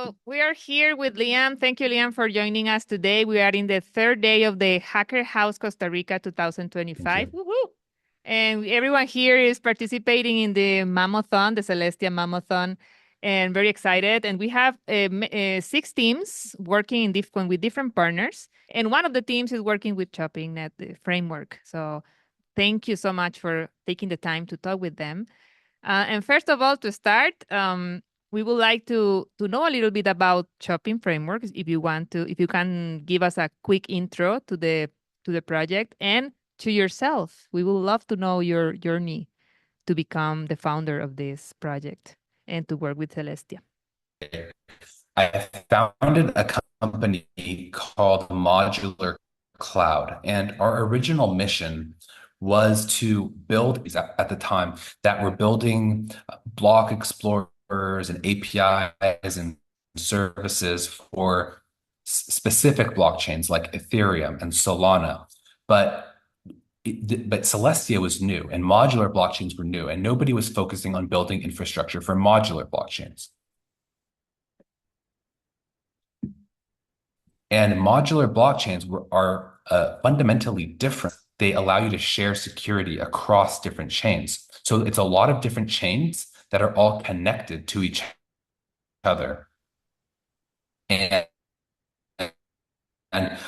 So we are here with Liam. Thank you, Liam, for joining us today. We are in the third day of the Hacker House Costa Rica Thank 2025. you. Woohoo! And everyone here is participating in the Mammothon, the Celestia Mammothon, and very excited. And we have 6 teams working with different partners. And one of the teams is working with Chopin at the framework. So thank you so much for taking the time to talk with them. And first of all, to start, we would like to know a little bit about Chopin frameworks. If you want to, if you can give us a quick intro to the project and to yourself, we would love to know your journey to become the founder of this project and to work with Celestia. I founded a company called Modular Cloud, and our original mission was to build at the time that we're building block explorers and APIs and services for specific blockchains like Ethereum and Solana. But but Celestia was new and modular blockchains were new, and nobody was focusing on building infrastructure for modular blockchains. And modular blockchains are fundamentally different. They allow you to share security across different chains. So it's a lot of different chains that are all connected to each other. And and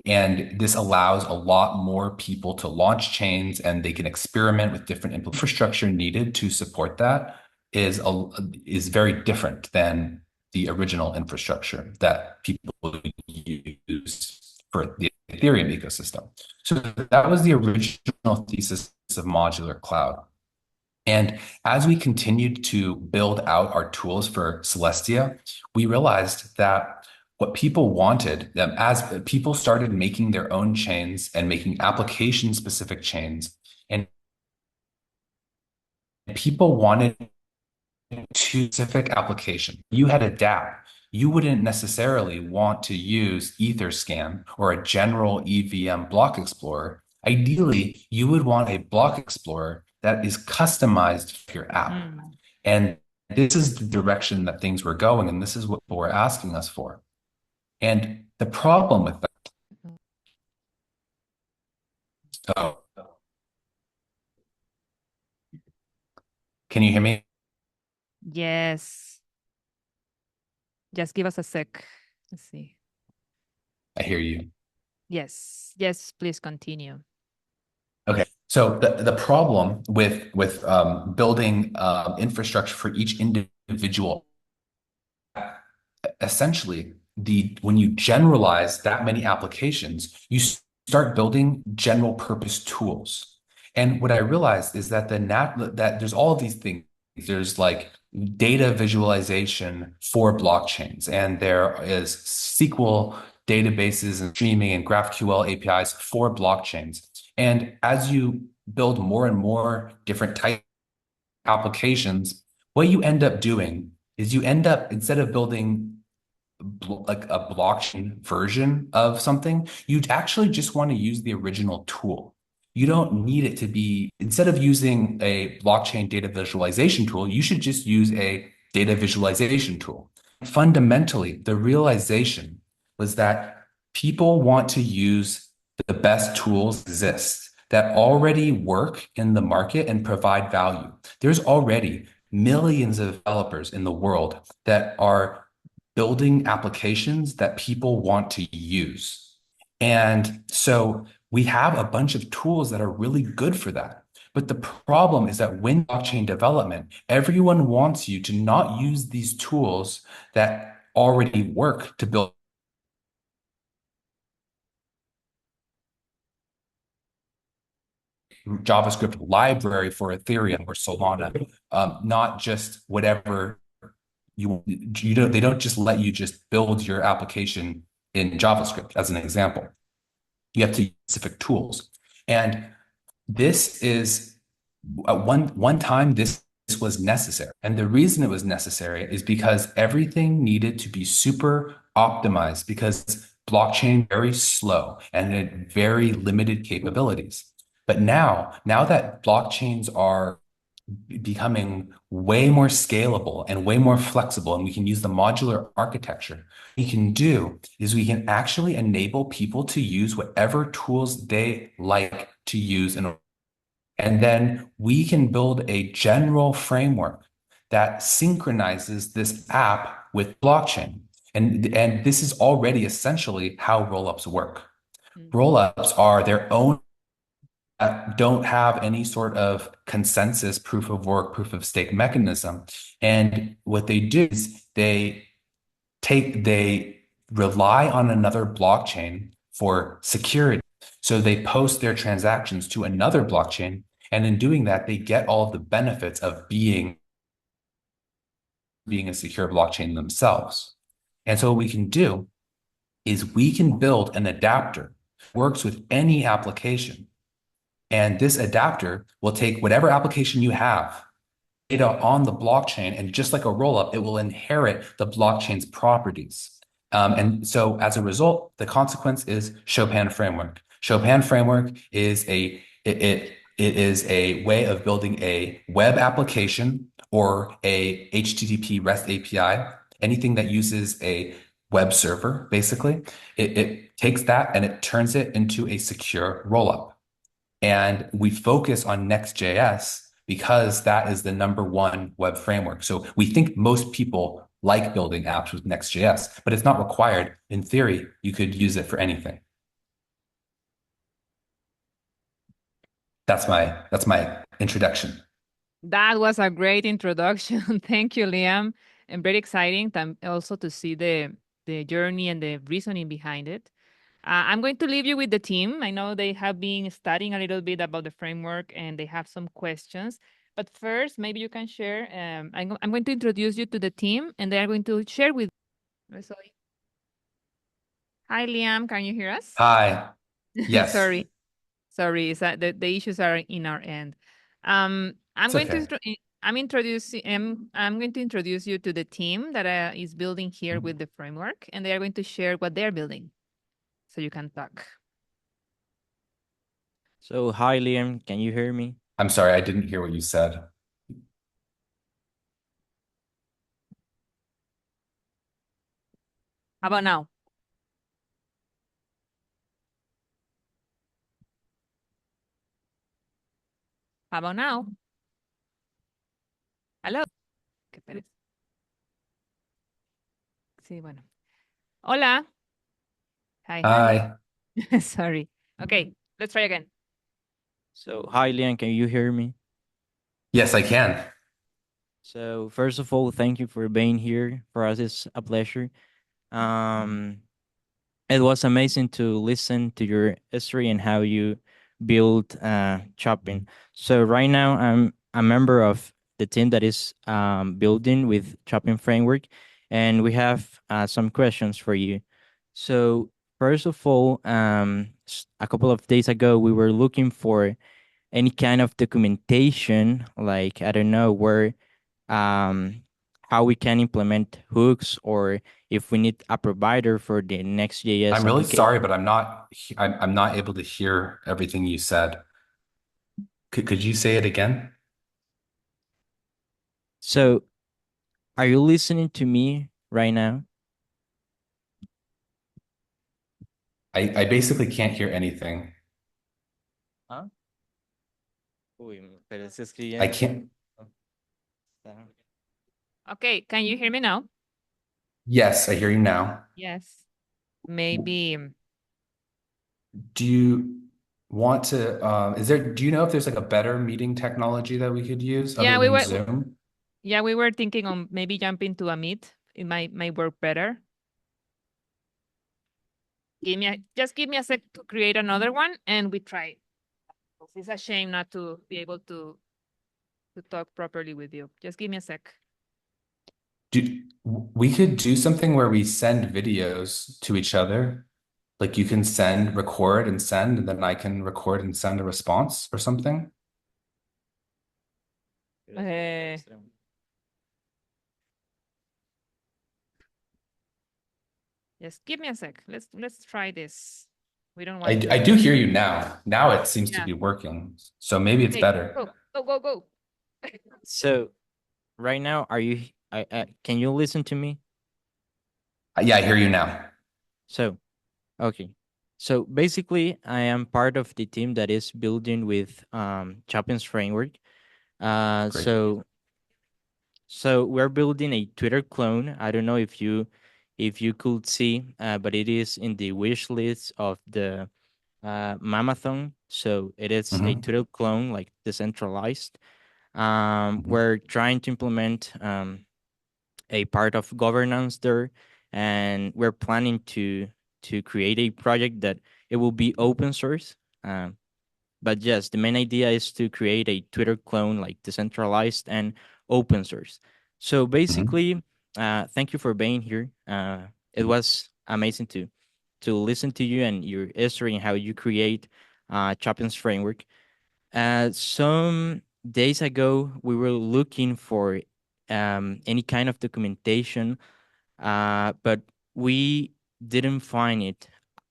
and this allows a lot more people to launch chains, and they can experiment with different infrastructure needed to support that is very different than the original infrastructure that people use for the Ethereum ecosystem. So that was the original thesis of modular cloud. And as we continued to build out our tools for Celestia, we realized that what people wanted, as people started making their own chains and making application-specific chains, and people wanted to specific application. You had a dApp. You wouldn't necessarily want to use Etherscan or a general EVM block explorer. Ideally, you would want a block explorer that is customized for your app. Mm. And this is the direction that things were going, and this is what people were asking us for. And the problem with that, oh, can you hear me? Yes. Just give us a sec. Let's see. I hear you. Yes. Yes, please continue. Okay. So the problem with building infrastructure for each individual, essentially, when you generalize that many applications, you start building general purpose tools. And what I realized is that that there's all of these things. There's like data visualization for blockchains, and there is SQL databases and streaming and GraphQL APIs for blockchains. And as you build more and more different type applications, what you end up doing is you end up, instead of building like a blockchain version of something, you'd actually just want to use the original tool. You don't need it to be, instead of using a blockchain data visualization tool, you should just use a data visualization tool. Fundamentally, the realization was that people want to use the best tools exist that already work in the market and provide value. There's already millions of developers in the world that are building applications that people want to use. And so we have a bunch of tools that are really good for that. But the problem is that when blockchain development, everyone wants you to not use these tools that already work to build JavaScript library for Ethereum or Solana, not just whatever you don't, they don't just let you just build your application in JavaScript as an example. You have to use specific tools. And this is at one time this was necessary. And the reason it was necessary is because everything needed to be super optimized, because blockchain very slow and it had very limited capabilities. But now that blockchains are becoming way more scalable and way more flexible, and we can use the modular architecture. What we can do is we can actually enable people to use whatever tools they like to use, and then we can build a general framework that synchronizes this app with blockchain. And this is already essentially how rollups work. Mm. Rollups are their own don't have any sort of consensus proof of work, proof of stake mechanism. And what they do is they rely on another blockchain for security. So they post their transactions to another blockchain. And in doing that, they get all of the benefits of being a secure blockchain themselves. And so what we can do is we can build an adapter that works with any application. And this adapter will take whatever application you have, data on the blockchain, and just like a rollup, it will inherit the blockchain's properties. And so as a result, the consequence is Chopin framework. Chopin framework is it is a way of building a web application or a HTTP REST API, anything that uses a web server, basically. It takes that and it turns it into a secure rollup. And we focus on Next.js because that is the number one web framework. So we think most people like building apps with Next.js, but it's not required. In theory, you could use it for anything. That's my introduction. That was a great introduction. Thank you, Liam. And very exciting also to see the journey and the reasoning behind it. I'm going to leave you with the team. I know they have been studying a little bit about the framework and they have some questions. But first, maybe you can share. I'm going to introduce you to the team and they are going to share with you. Hi, Liam. Can you hear us? Hi. Yes, Sorry. Sorry, is that the issues are in our end. I'm it's going to okay. I'm going to introduce you to the team that is building here with the framework, and they are going to share what they're building, so you can talk. So, hi Liam, can you hear me? I'm sorry, I didn't hear what you said. How about now? How about now? Hello. Qué pereza. Sí, bueno. Hola. Hi, hi. Hi. Sorry. Okay, let's try again. So, hi Liam, can you hear me? Yes, I can. So, first of all, thank you for being here. For us, it's a pleasure. Um, it was amazing to listen to your history and how you build Chopin. So, right now, I'm a member of the team that is building with Chopin Framework, and we have some questions for you. So, first of all, a couple of days ago, we were looking for any kind of documentation, like I don't know where, um, how we can implement hooks, or if we need a provider for the I'm Next.js really application. sorry, but I'm not able to hear everything you said. Could you say it again? So, are you listening to me right now? I basically can't hear anything. Huh? Uy, pero se escribe I en- can't. Okay, can you hear me now? Yes, I hear you now. Yes. Maybe. Do you want to, do you know if there's like a better meeting technology that we could use Yeah, other we than were. Zoom? Yeah, we were thinking on maybe jumping to a meet. It might work better. Just give me a sec to create another one and we try. It's a shame not to be able to talk properly with you. Just give me a sec. We could do something where we send videos to each other. Like you can record and send, and then I can record and send a response or something. Eh, just give me a sec. Let's try this. We don't want I to. do hear you now. Now it seems to Yeah. be working. So maybe it's Okay, better. go, go, go, go. So right now, are you? Can you listen to me? Yeah, I hear you now. So okay. So basically, I am part of the team that is building with Chopin's framework. Uh, Great. so so we're building a Twitter clone. I don't know if you could see, but it is in the wish list of the Mammothon. So it is a Hmm. Twitter clone, like decentralized. Hmm. We're trying to implement a part of governance there, and we're planning to create a project that it will be open source. Um, but yes, the main idea is to create a Twitter clone, like decentralized and open source. So Hmm. basically, thank you for being here. It was amazing to listen to you and your history and how you create Chopin's framework. Some days ago, we were looking for any kind of documentation, but we didn't find it.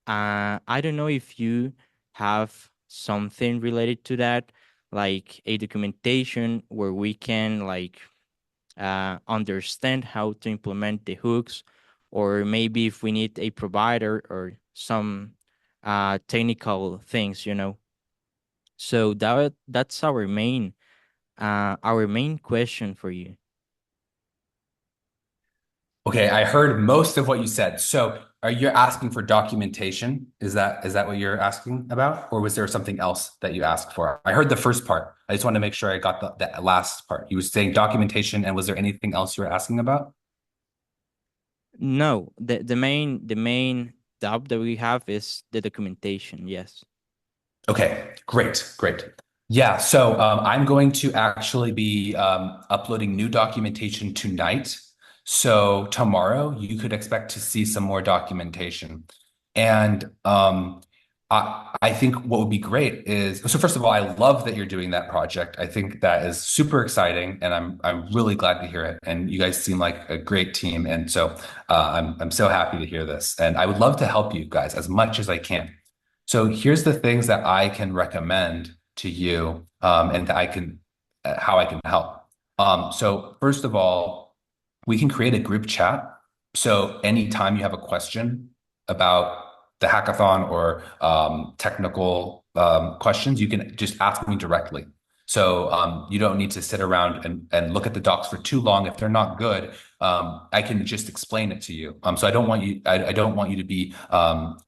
I don't know if you have something related to that, like a documentation where we can like understand how to implement the hooks, or maybe if we need a provider or some technical things, you know. So that's our main question for you. Okay, I heard most of what you said. So are you asking for documentation? Is that what you're asking about? Or was there something else that you asked for? I heard the first part. I just want to make sure I got the last part. You were saying documentation, and was there anything else you were asking about? No, the main doubt that we have is the documentation. Yes. Okay, great, great. Yeah, so I'm going to actually be uploading new documentation tonight. So tomorrow you could expect to see some more documentation. And I think what would be great is, so first of all, I love that you're doing that project. I think that is super exciting, and I'm really glad to hear it. And you guys seem like a great team, and so I'm so happy to hear this. And I would love to help you guys as much as I can. So here's the things that I can recommend to you, and that I can, how I can help. So first of all, we can create a group chat. So anytime you have a question about the hackathon or technical questions, you can just ask me directly. So you don't need to sit around and look at the docs for too long. If they're not good, I can just explain it to you. So I don't want you to be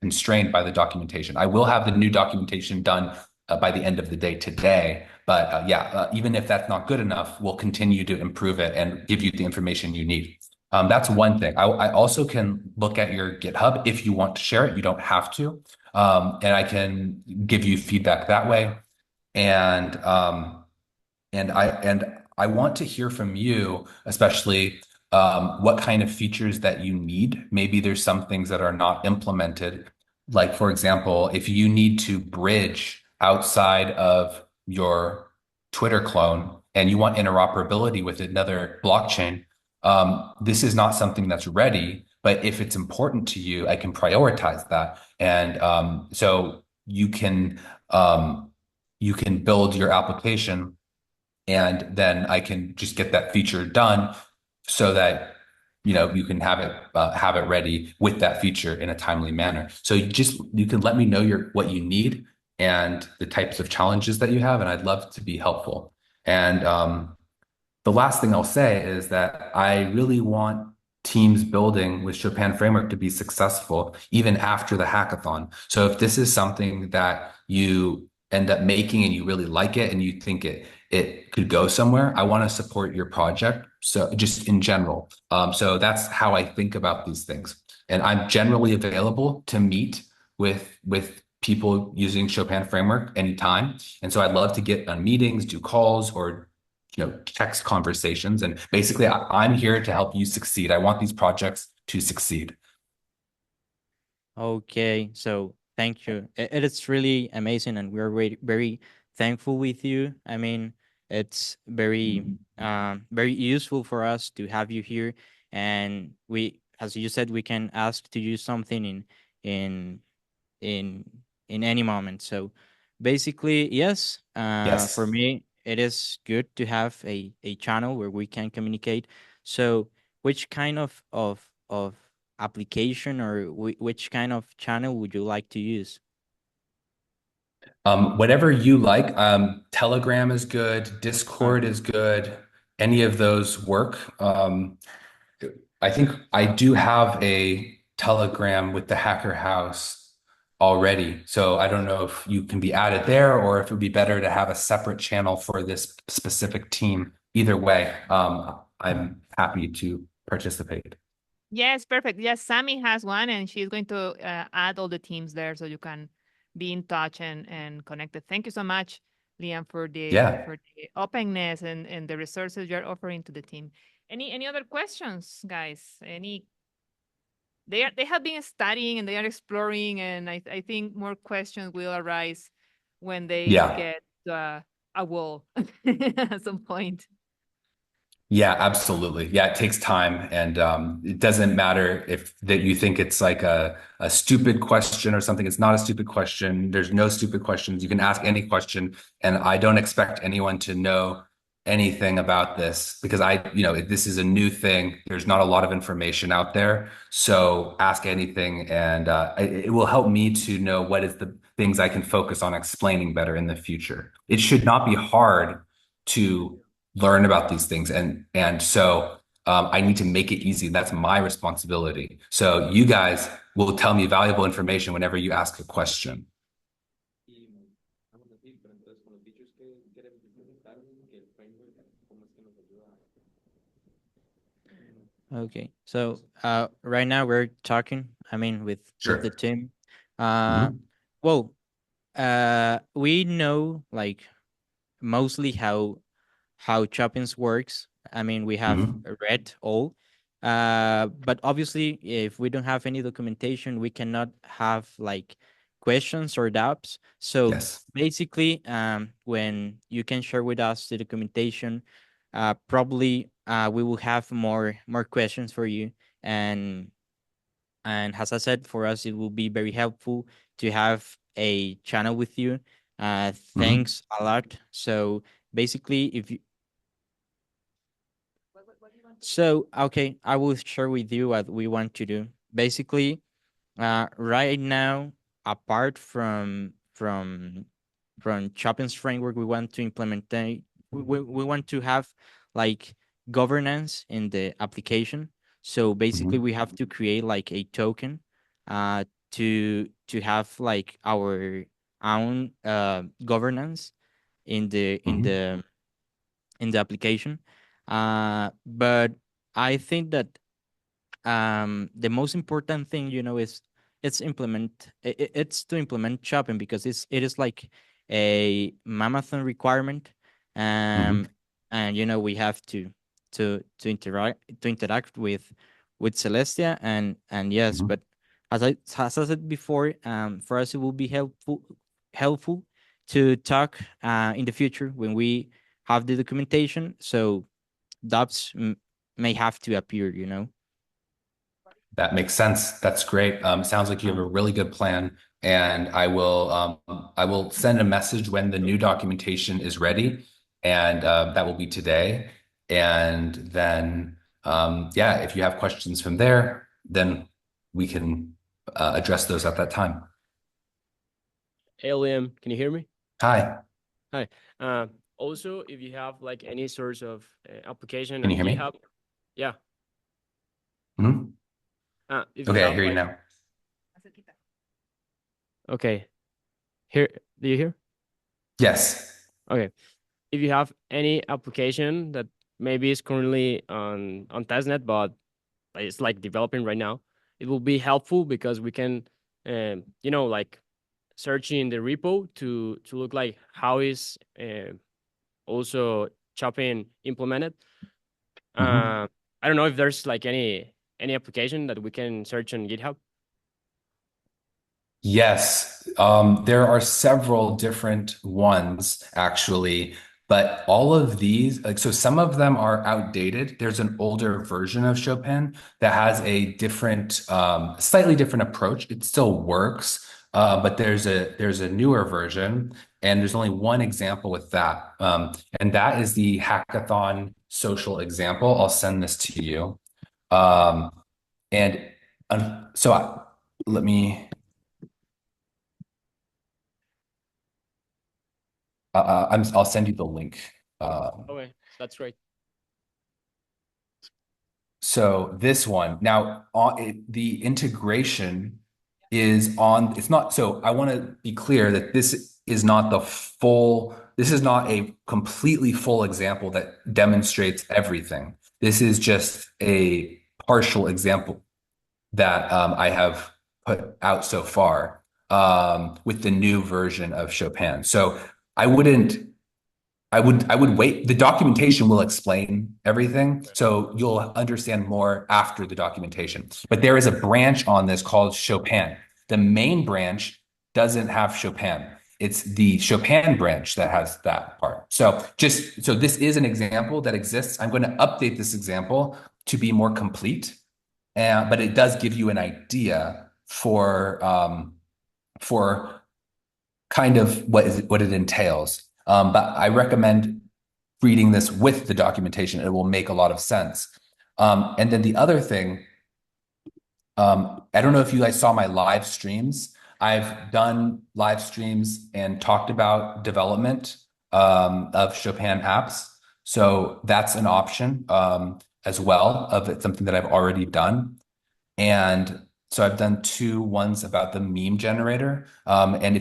constrained by the documentation. I will have the new documentation done by the end of the day today. But even if that's not good enough, we'll continue to improve it and give you the information you need. That's one thing. I also can look at your GitHub if you want to share it. You don't have to. And I can give you feedback that way. And I want to hear from you, especially what kind of features that you need. Maybe there's some things that are not implemented. Like, for example, if you need to bridge outside of your Twitter clone and you want interoperability with another blockchain, this is not something that's ready. But if it's important to you, I can prioritize that. And so you can build your application, and then I can just get that feature done so that you can have it ready with that feature in a timely manner. So you can let me know what you need and the types of challenges that you have, and I'd love to be helpful. And the last thing I'll say is that I really want teams building with Chopin framework to be successful even after the hackathon. So if this is something that you end up making and you really like it and you think it could go somewhere, I want to support your project. So just in general. So that's how I think about these things. And I'm generally available to meet with people using Chopin framework anytime. And so I'd love to get on meetings, do calls, or text conversations. And basically, I'm here to help you succeed. I want these projects to succeed. Okay, so thank you. It is really amazing, and we're very, very thankful with you. I mean, it's very useful for us to have you here, and we, as you said, we can ask to you something in in in any moment. So basically, yes, for Yes. me, it is good to have a channel where we can communicate. So which kind of application or which kind of channel would you like to use? Whatever you like. Telegram is good. Discord Okay. is good. Any of those work. I think I do have a Telegram with the Hacker House already. So I don't know if you can be added there or if it would be better to have a separate channel for this specific team. Either way, I'm happy to participate. Yes, perfect. Yes, Sammy has one, and she's going to add all the teams there so you can be in touch and connected. Thank you so much, Liam, Yeah. for the openness and the resources you're offering to the team. Any other questions, guys? Any they have been studying and they are exploring, and I think more questions will arise when they Yeah. get a wall at some point. Yeah, absolutely. Yeah, it takes time, and it doesn't matter if that you think it's like a stupid question or something. It's not a stupid question. There's no stupid questions. You can ask any question, and I don't expect anyone to know anything about this because this is a new thing. There's not a lot of information out there, so ask anything, and it will help me to know what is the things I can focus on explaining better in the future. It should not be hard to learn about these things. And so I need to make it easy. That's my responsibility. So you guys will tell me valuable information whenever you ask a question. Okay. So right now we're talking, I mean, with the Sure. team. Mhm. Well, we know like mostly how Chopin's works. I mean, we have Mhm. read all. But obviously, if we don't have any documentation, we cannot have like questions or doubts. So Yes. basically, when you can share with us the documentation, probably we will have more questions for you. And and as I said, for us, it will be very helpful to have a channel with you. Mhm. Thanks a lot. So basically, if you, so okay, I will share with you what we want to do. Basically, right now, apart from Chopin's framework, we want to we want to have like governance in the application. So basically, Mhm. we have to create like a token, uh, to have like our own governance in the in Mhm. the in the application. But I think that the most important thing, is it's to implement Chopin because it is like a Mammothon requirement. Mhm. um and we have to interact with Celestia, and yes, Mhm. but as I said before, for us it will be helpful to talk in the future when we have the documentation, so doubts may have to appear. That makes sense. That's great. Sounds like you have a really good plan, and I will send a message when the new documentation is ready, and that will be today. And then, yeah, if you have questions from there, then we can address those at that time. Hey, Liam, can you hear me? Hi, Hi. Uh, Also, if you have like any sorts of application can you on hear me? GitHub, yeah. Mhm. If you Okay, I have hear you like, now. okay, here, do you hear? Yes. Okay. If you have any application that maybe is currently on testnet, but it's like developing right now, it will be helpful because we can, like search in the repo to look like how is also Chopin implemented. Mhm. I don't know if there's like any application that we can search on GitHub. Yes, there are several different ones actually, but all of these, like, so some of them are outdated. There's an older version of Chopin that has a different, slightly different approach. It still works, but there's a newer version, And there's only one example with that. And that is the hackathon social example. I'll send this to you. And let me, I'll send you the link. Okay, that's great. So this one now, the integration is on. It's not. So I want to be clear that this is not the full. This is not a completely full example that demonstrates everything. This is just a partial example that I have put out so far with the new version of Chopin. So I wouldn't. I would wait. The documentation will explain everything, so you'll understand more after the documentation. But there is a branch on this called Chopin. The main branch doesn't have Chopin. It's the Chopin branch that has that part. So this is an example that exists. I'm going to update this example to be more complete, but it does give you an idea for kind of what it entails. But I recommend reading this with the documentation. It will make a lot of sense. And then the other thing, I don't know if you guys saw my live streams. I've done live streams and talked about development of Chopin apps. So that's an option as well of it's something that I've already done. And so I've done two ones about the meme generator. And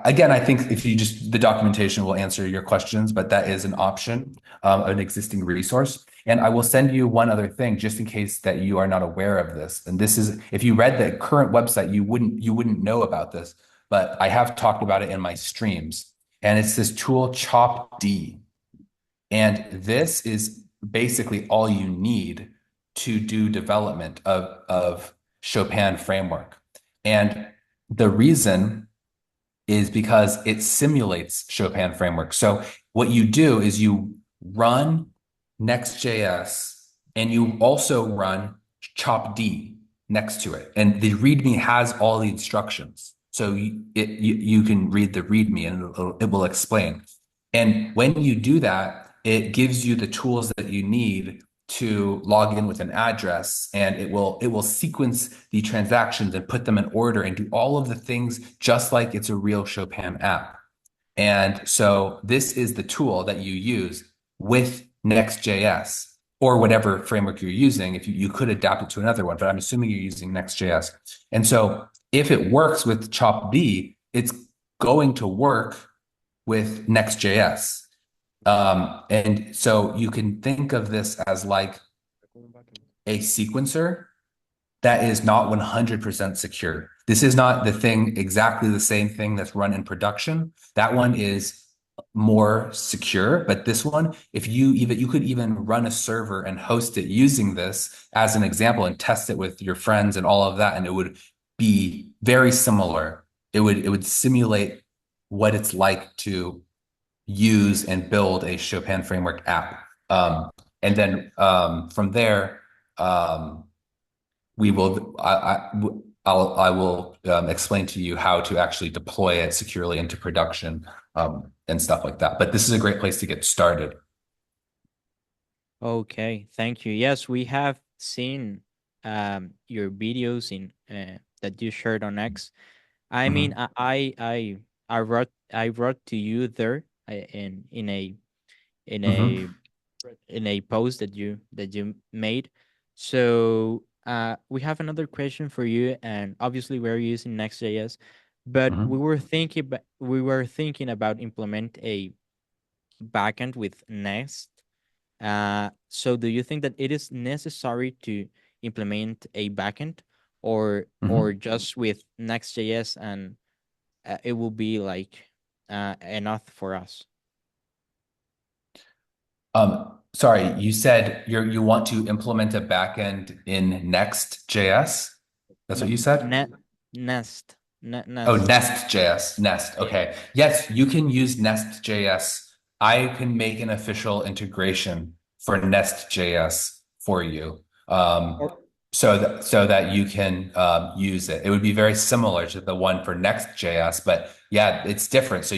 again, I think if you the documentation will answer your questions, but that is an option, an existing resource. And I will send you one other thing just in case that you are not aware of this. And this is, if you read the current website, you wouldn't know about this, but I have talked about it in my streams. And it's this tool ChopD. And this is basically all you need to do development of Chopin framework. And the reason is because it simulates Chopin framework. So what you do is you run Next.js and you also run ChopD next to it. And the README has all the instructions. So you can read the README and it will explain. And when you do that, it gives you the tools that you need to log in with an address, and it will sequence the transactions and put them in order and do all of the things just like it's a real Chopin app. And so this is the tool that you use with Next.js or whatever framework you're using. If you could adapt it to another one, but I'm assuming you're using Next.js. And so if it works with ChopD, it's going to work with Next.js. And so you can think of this as like a sequencer that is not 100% secure. This is not the thing, exactly the same thing that's run in production. That one is more secure, but this one, if you could even run a server and host it using this as an example and test it with your friends and all of that, and it would be very similar. It would simulate what it's like to use and build a Chopin framework app. And then from there, I will explain to you how to actually deploy it securely into production and stuff like that. But this is a great place to get started. Okay, thank you. Yes, we have seen your videos in that you shared on X. I mean, I wrote to you there in a post that you made. So we have another question for you, and obviously we're using Next.js, but we were thinking about implement a backend with Next. So do you think that it is necessary to implement a backend, or just with Next.js and it will be like enough for us? Sorry, you said you want to implement a backend in Next.js? That's what you said? Nest. Oh, Nest.js. Nest. Okay. Yes, you can use Nest.js. I can make an official integration for Nest.js for you. so that you can use it. It would be very similar to the one for Next.js, but yeah, it's different. So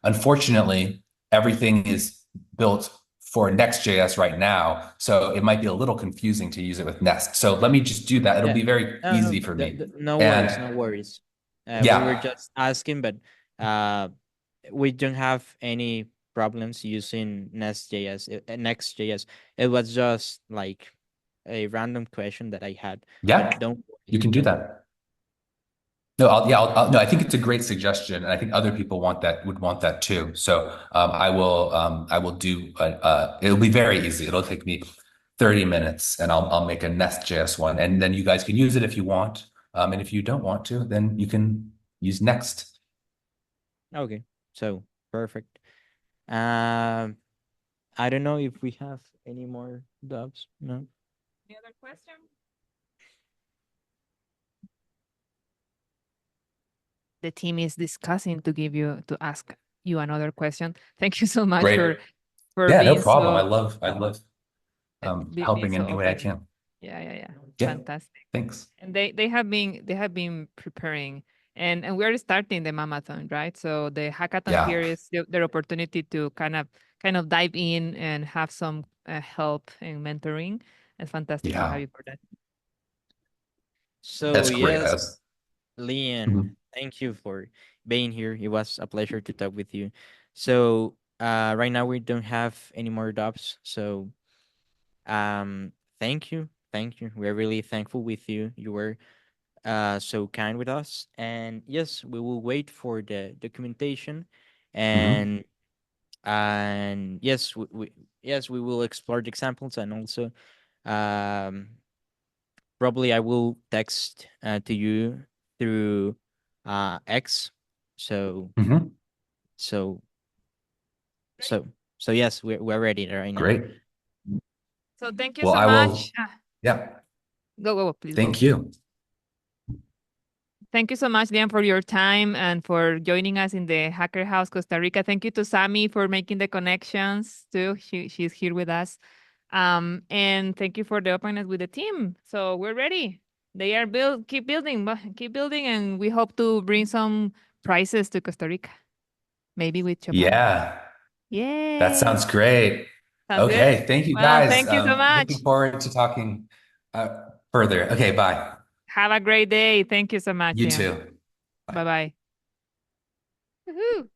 unfortunately, everything is built for Next.js right now. So it might be a little confusing to use it with Nest. So let me just do that. It'll Yeah. be very No, easy no, for me. no worries, And no worries. We were yeah, just asking, but we don't have any problems using Next.js. It was just like a random question that I had, but yeah, don't you worry, can do don't worry. that. No, I think it's a great suggestion, and I think other people would want that too. So I will do. It'll be very easy. It'll take me 30 minutes, and I'll make a Nest.js one, and then you guys can use it if you want. And if you don't want to, then you can use Next. Okay, so perfect. Um, I don't know if we have any more dubs. No. Any other question? The team is discussing to ask you another question. Thank you so much Great. for Yeah, no being problem. so I love being helping so any way I open. can. Yeah. Yeah, Fantastic. thanks. And they have been preparing, and we're starting the Mammothon, right? So the hackathon Yeah, here is their opportunity to kind of dive in and have some help and mentoring. It's fantastic to have yeah, you for that. So that's great. yes, Leon, Mhm. thank you for being here. It was a pleasure to talk with you. So right now we don't have any more dubs. So um thank you. Thank you. We're really thankful with you. You were so kind with us. And yes, we will wait for the documentation Mhm. and yes, we will explore the examples and also um probably I will text to you through X. So Mhm. so Great. so yes, we're ready right now. Great. So thank you Well, so I much. will. Yeah, Go, please go. thank you. Thank you so much, Liam, for your time and for joining us in the Hacker House Costa Rica. Thank you to Sammy for making the connections too. She's here with us. And thank you for the openness with the team. So we're ready. They are keep building, and we hope to bring some prizes to Costa Rica, maybe with Chopin. Yeah, that Yay! sounds great. Sounds good. Okay, thank you Well, guys. thank you so Looking much. forward to talking further. Okay, bye. Have a great day. Thank you so much, You Liam. too. Bye Bye. bye. Woohoo!